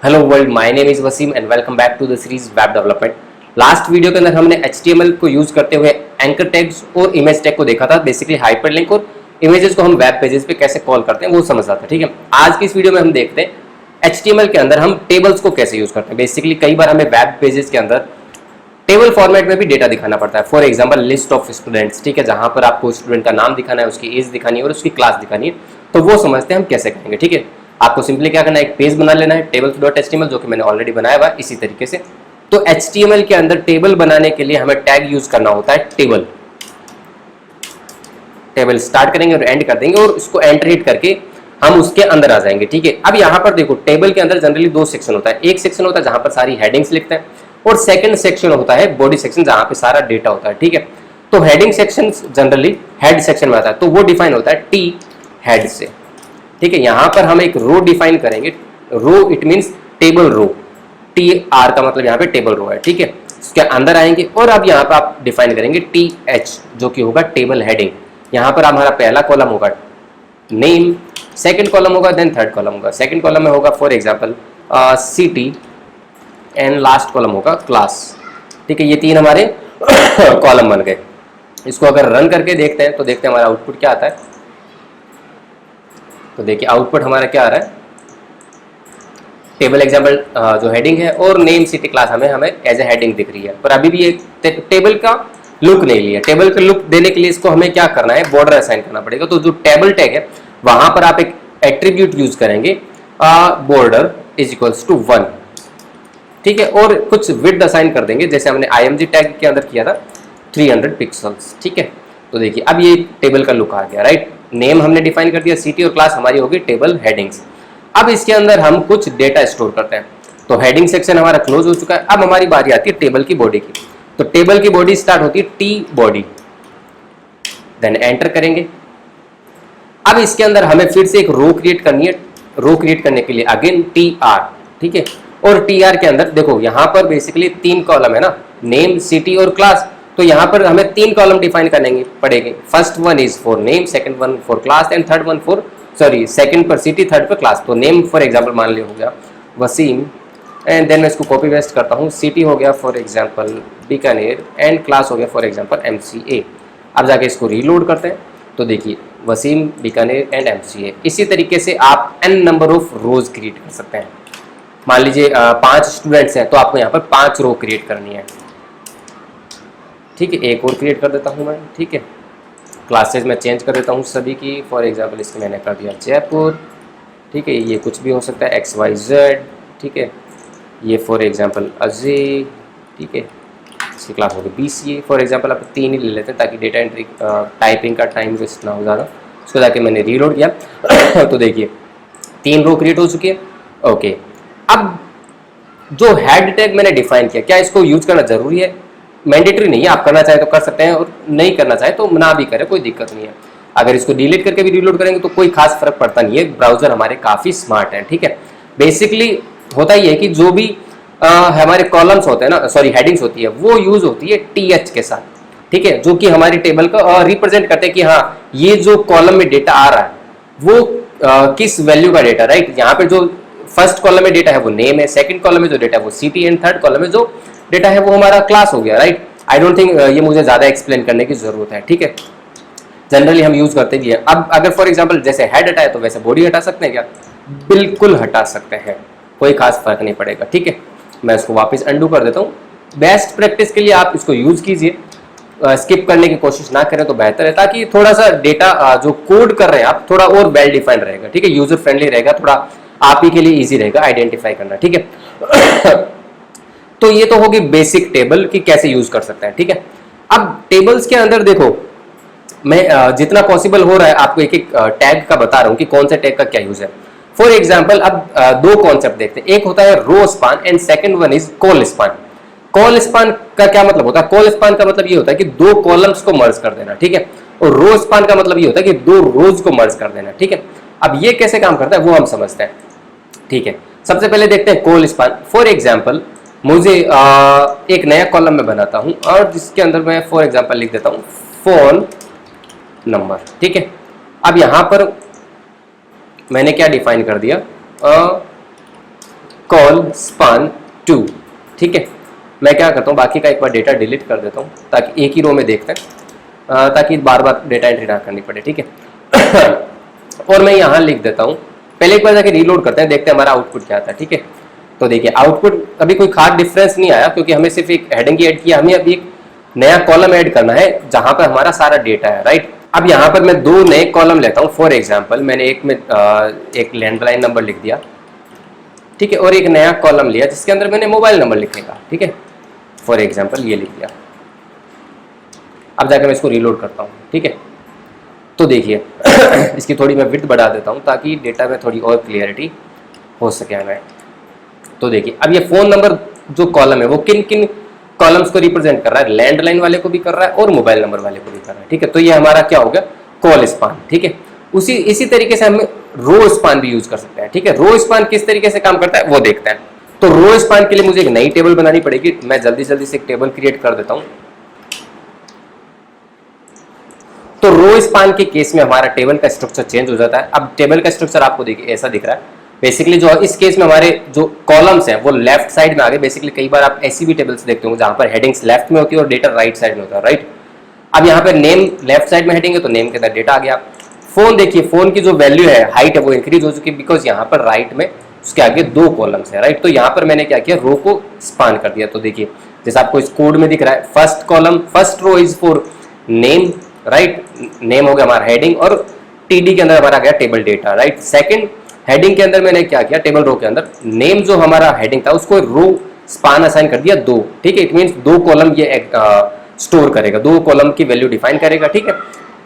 Hello world, my name is Wasim and welcome back to the series web development. Last video के अंदर हमने HTML को use करते हुए एंकर टैग्स और इमेज टैग को देखा था। बेसिकली हाइपरलिंक और इमेजेस को हम वेब पेजेस पे कैसे कॉल करते हैं वो समझ आता। ठीक है, आज की इस वीडियो में हम देखते हैं HTML के अंदर हम टेबल्स को कैसे यूज करते हैं। बेसिकली कई बार हमें वेब पेजेस के अंदर टेबल फॉर्मेट में भी डेटा दिखाना पड़ता है। For example list of students, ठीक है, जहां पर आपको स्टूडेंट का नाम दिखाना है, उसकी एज दिखानी है और उसकी क्लास दिखानी है। तो वो समझते हैं हम कैसे करेंगे। ठीक है, आपको सिंपली क्या करना है, एक पेज बना लेना है tables.html, जो कि मैंने ऑलरेडी बनाया हुआ है इसी तरीके से। तो HTML के अंदर टेबल बनाने के लिए हमें टैग यूज करना होता है टेबल। टेबल स्टार्ट करेंगे और एंड कर देंगे और उसको एंटर हिट करके हम उसके अंदर आ जाएंगे। ठीक है, अब यहाँ पर देखो टेबल के अंदर जनरली दो सेक्शन होता है। एक सेक्शन होता है जहां पर सारी हेडिंग्स लिखते हैं और सेकंड सेक्शन होता है बॉडी सेक्शन, जहां पे सारा डेटा होता है। ठीक है, तो heading section generally head section में आता है, तो वो डिफाइन होता है टी हेड से। ठीक है, यहां पर हम एक रो डिफाइन करेंगे। Row it means table row, T R का मतलब यहाँ पे टेबल रो है। ठीक है, इसके अंदर आएंगे और अब यहाँ पर आप डिफाइन करेंगे टी एच, जो कि होगा टेबल हेडिंग। यहाँ पर हमारा पहला कॉलम होगा नेम, सेकंड कॉलम होगा, देन थर्ड कॉलम होगा। सेकंड कॉलम में होगा for example city and last column होगा क्लास। ठीक है, ये तीन हमारे कॉलम बन गए। इसको अगर रन करके देखते हैं तो देखते हैं हमारा आउटपुट क्या आता है। तो देखिए आउटपुट हमारा क्या आ रहा है, टेबल एग्जाम्पल जो हेडिंग है और नेम सिटी क्लास हमें एज ए हेडिंग दिख रही है, पर अभी भी एक टेबल का लुक नहीं लिया। टेबल का लुक देने के लिए इसको हमें क्या करना है, बॉर्डर असाइन करना पड़ेगा। तो जो टेबल टैग है वहां पर आप एक एट्रीब्यूट यूज करेंगे बॉर्डर इज इक्वल्स टू 1। ठीक है, और कुछ विड्थ असाइन कर देंगे जैसे हमने IMG टैग के अंदर किया था 300 पिक्सल्स। ठीक है, तो देखिए अब ये टेबल का लुक आ गया। राइट, नेम हमने डिफाइन कर दिया, सिटी और क्लास हमारी होगी टेबल हेडिंग्स। अब इसके अंदर हम कुछ डेटा स्टोर करते हैं। तो हेडिंग सेक्शन हमारा क्लोज हो चुका है। अब हमारी बारी आती है टेबल की बॉडी की। तो टेबल की बॉडी स्टार्ट होती है टी बॉडी, देन एंटर करेंगे। अब इसके अंदर हमें फिर से एक रो क्रिएट करनी है। रो क्रिएट करने के लिए अगेन टी आर। ठीक है, और टी आर के अंदर देखो यहाँ पर बेसिकली तीन कॉलम है ना, नेम सिटी और क्लास। तो यहाँ पर हमें तीन कॉलम डिफाइन करने पड़ेंगे। First one is for name, second one for class and third one for second पर सिटी, थर्ड पर क्लास। तो नेम फॉर एग्जांपल मान लिया हो गया वसीम, एंड देन मैं इसको कॉपी पेस्ट करता हूँ। सिटी हो गया for example Bikaner and class हो गया फॉर एग्जांपल MCA। अब जाके इसको रीलोड करते हैं तो देखिए वसीम, बीकानेर एंड MCA। इसी तरीके से आप n number of rose create कर सकते हैं। मान लीजिए 5 स्टूडेंट्स हैं तो आपको यहाँ पर 5 रो क्रिएट करनी है। ठीक है, एक और क्रिएट कर देता हूँ मैं। ठीक है, क्लासेज में चेंज कर देता हूँ सभी की। फॉर एग्जांपल इसकी मैंने कर दिया जयपुर। ठीक है, ये कुछ भी हो सकता है XYZ। ठीक है, ये फॉर एग्जांपल अजय। ठीक है, इसकी क्लास होगी BCA। फॉर एग्जांपल आप 3 ही ले लेते हैं ताकि डेटा एंट्री टाइपिंग का टाइम वेस्ट ना हो ज़्यादा। उसको जाके मैंने रीलोड किया तो देखिए 3 रो क्रिएट हो चुकी है। ओके, अब जो हेड टैग मैंने डिफाइन किया, क्या इसको यूज करना जरूरी है? मैंडेटरी नहीं है, आप करना चाहे तो कर सकते हैं और नहीं करना चाहे तो ना भी करें, कोई दिक्कत नहीं है। अगर इसको डिलीट करके भी रीलोड करेंगे तो कोई खास फर्क पड़ता नहीं है। ब्राउजर हमारे काफ़ी स्मार्ट है। ठीक है, बेसिकली होता ही है कि जो भी हमारे कॉलम्स होते हैं ना, सॉरी हेडिंग्स होती है, वो यूज होती है TH के साथ। ठीक है, जो कि हमारी टेबल का रिप्रेजेंट करते हैं कि हाँ ये जो कॉलम में डेटा आ रहा है वो किस वैल्यू का डेटा। राइट, यहाँ पे जो फर्स्ट कॉलम में डेटा है वो नेम है, सेकंड कॉलम में जो डेटा है वो सिटी एंड थर्ड कॉलम में जो डेटा है वो हमारा क्लास हो गया। राइट, आई डोंट थिंक ये मुझे ज़्यादा एक्सप्लेन करने की जरूरत है। ठीक है, जनरली हम यूज करते भी है। अब अगर फॉर एग्जांपल जैसे हेड हटाए तो वैसे बॉडी हटा सकते हैं क्या? बिल्कुल हटा सकते हैं, कोई खास फर्क नहीं पड़ेगा। ठीक है, मैं इसको वापस अंडू कर देता हूँ। बेस्ट प्रैक्टिस के लिए आप इसको यूज कीजिए, स्किप करने की कोशिश ना करें तो बेहतर है, ताकि थोड़ा सा डेटा जो कोड कर रहे हैं आप थोड़ा और वेल डिफाइंड रहेगा। ठीक है, यूजर फ्रेंडली रहेगा, थोड़ा आप ही के लिए इजी रहेगा आइडेंटिफाई करना। ठीक है तो ये तो होगी बेसिक टेबल की कैसे यूज कर सकते हैं। ठीक है, अब टेबल्स के अंदर देखो मैं जितना पॉसिबल हो रहा है आपको एक एक टैग का बता रहा हूं कि कौन से टैग का क्या यूज है। फॉर एग्जांपल अब दो कॉन्सेप्ट देखते हैं। एक होता है row span and second one is col span. Col span का क्या मतलब होता है? कॉल स्पान का मतलब ये होता है कि 2 कॉलम्स को मर्ज कर देना। ठीक है, और रो स्पान का मतलब ये होता है कि 2 रोज को मर्ज कर देना। ठीक है, अब ये कैसे काम करता है वो हम समझते हैं। ठीक है, सबसे पहले देखते हैं कॉल स्पान। फॉर एग्जांपल मुझे एक नया कॉलम में बनाता हूं और जिसके अंदर मैं फॉर एग्जांपल लिख देता हूं फोन नंबर। ठीक है, अब यहां पर मैंने क्या डिफाइन कर दिया, कॉल स्पान 2। ठीक है, मैं क्या करता हूँ बाकी का एक बार डेटा डिलीट कर देता हूँ ताकि एक ही रो में देखते हैं, ताकि बार बार डेटा एंट्री ना करनी पड़े। ठीक है और मैं यहाँ लिख देता हूँ, पहले एक बार जाके रीलोड करते हैं, देखते हैं हमारा आउटपुट क्या आता है। ठीक है, तो देखिए आउटपुट अभी कोई खास डिफरेंस नहीं आया क्योंकि हमें सिर्फ एक हेडिंग ही ऐड किया, हमें अभी एक नया कॉलम ऐड करना है जहां पर हमारा सारा डेटा है। राइट, अब यहाँ पर मैं 2 नए कॉलम लेता हूँ। फॉर एग्जाम्पल मैंने एक में एक लैंडलाइन नंबर लिख दिया, ठीक है, और एक नया कॉलम लिया जिसके अंदर मैंने मोबाइल नंबर लिखने का। ठीक है, फॉर एग्जाम्पल ये लिख दिया। अब जाकर मैं इसको रीलोड करता हूँ। ठीक है, तो देखिए इसकी थोड़ी मैं विड्थ बढ़ा देता हूँ ताकि डेटा में थोड़ी और क्लियरिटी हो सके हमें। तो देखिए अब ये फ़ोन नंबर जो कॉलम है वो किन किन कॉलम्स को रिप्रेजेंट कर रहा है, लैंडलाइन वाले को भी कर रहा है और मोबाइल नंबर वाले को भी कर रहा है। ठीक है, तो ये हमारा क्या हो गया, कॉल स्पान। ठीक है, इसी तरीके से हम रो स्पान भी यूज कर सकते हैं। ठीक है, रो स्पान किस तरीके से काम करता है वो देखते हैं। तो रो स्पान के लिए मुझे एक नई टेबल बनानी पड़ेगी। मैं जल्दी जल्दी से एक टेबल क्रिएट कर देता हूं। तो रो स्पान के केस में हमारा टेबल का स्ट्रक्चर चेंज हो जाता है। अब टेबल का स्ट्रक्चर आपको देखिए ऐसा दिख रहा है। बेसिकली जो इस केस में हमारे जो कॉलम्स हैं वो लेफ्ट साइड में आ गए। बेसिकली कई बार आप ऐसी भी टेबल्स देखते होंगे जहां पर हेडिंग्स लेफ्ट में होती है और डेटा राइट साइड में होता है। राइट, अब यहाँ पे नेम लेफ्ट साइड में हेडिंग है तो नेम के अंदर डेटा आ गया। फोन देखिए, फोन की जो वैल्यू है हाइट है वो इंक्रीज हो चुकी है बिकॉज यहाँ पर राइट में उसके आगे 2 कॉलम्स है। राइट, तो यहाँ पर मैंने क्या किया, रो को स्पान कर दिया। तो देखिए जैसे आपको इस कोड में दिख रहा है, first column first row is for name. Right, name हो गया हमारा हेडिंग और टीडी के अंदर हमारा गया table data. Right, second heading के अंदर मैंने क्या किया, टेबल रो के अंदर नेम जो हमारा हेडिंग था उसको रो स्पान असाइन कर दिया 2। ठीक है, इट मींस 2 कॉलम ये स्टोर करेगा, 2 कॉलम की वैल्यू डिफाइन करेगा। ठीक है,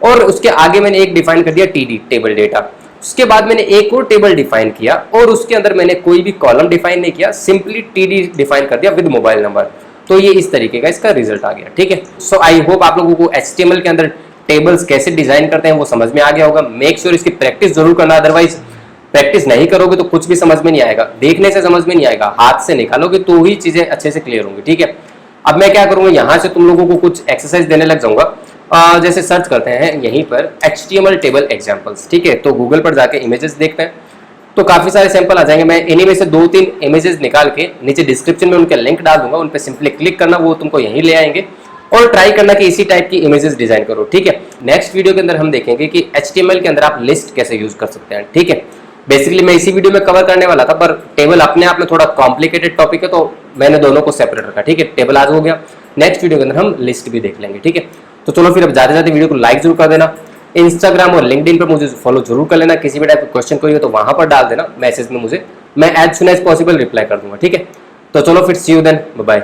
और उसके आगे मैंने एक डिफाइन कर दिया टीडी टेबल डेटा। उसके बाद मैंने एक और टेबल डिफाइन किया और उसके अंदर मैंने कोई भी कॉलम डिफाइन नहीं किया, सिंपली टीडी डिफाइन कर दिया विद मोबाइल नंबर। तो ये इस तरीके का इसका रिजल्ट आ गया। ठीक है, सो आई होप आप लोगों को HTML के अंदर टेबल्स कैसे डिजाइन करते हैं वो समझ में आ गया होगा। मेक श्योर इसकी प्रैक्टिस जरूर करना, अदरवाइज प्रैक्टिस नहीं करोगे तो कुछ भी समझ में नहीं आएगा, देखने से समझ में नहीं आएगा, हाथ से निकालोगे तो ही चीजें अच्छे से क्लियर होंगी। ठीक है, अब मैं क्या करूंगा, यहाँ से तुम लोगों को कुछ एक्सरसाइज देने लग जाऊंगा। जैसे सर्च करते हैं यहीं पर HTML टेबल एग्जाम्पल्स। ठीक है, तो गूगल पर जाके इमेजेस देखते हैं तो काफी सारे सैंपल आ जाएंगे। मैं इन्हीं में से 2-3 इमेजेस निकाल के नीचे डिस्क्रिप्शन में उनके लिंक डाल दूंगा, उन पर सिंपली क्लिक करना, वो तुमको यहीं ले आएंगे और ट्राई करना कि इसी टाइप की इमेजेस डिजाइन करो। ठीक है, नेक्स्ट वीडियो के अंदर हम देखेंगे कि HTML के अंदर आप लिस्ट कैसे यूज कर सकते हैं। ठीक है, बेसिकली मैं इसी वीडियो में कवर करने वाला था पर टेबल अपने आप में थोड़ा कॉम्प्लिकेटेड टॉपिक है तो मैंने दोनों को सेपरेट रखा। ठीक है, टेबल आज हो गया, नेक्स्ट वीडियो के अंदर हम लिस्ट भी देख लेंगे। ठीक है, तो चलो फिर अब जाते जाते वीडियो को लाइक जरूर कर देना, इंस्टाग्राम और लिंक्डइन पर मुझे फॉलो जरूर कर लेना। किसी भी टाइप का क्वेश्चन कोई हो तो वहां पर डाल देना मैसेज में मुझे, मैं as soon as possible reply कर दूंगा। ठीक है, तो चलो फिर see you then, bye bye.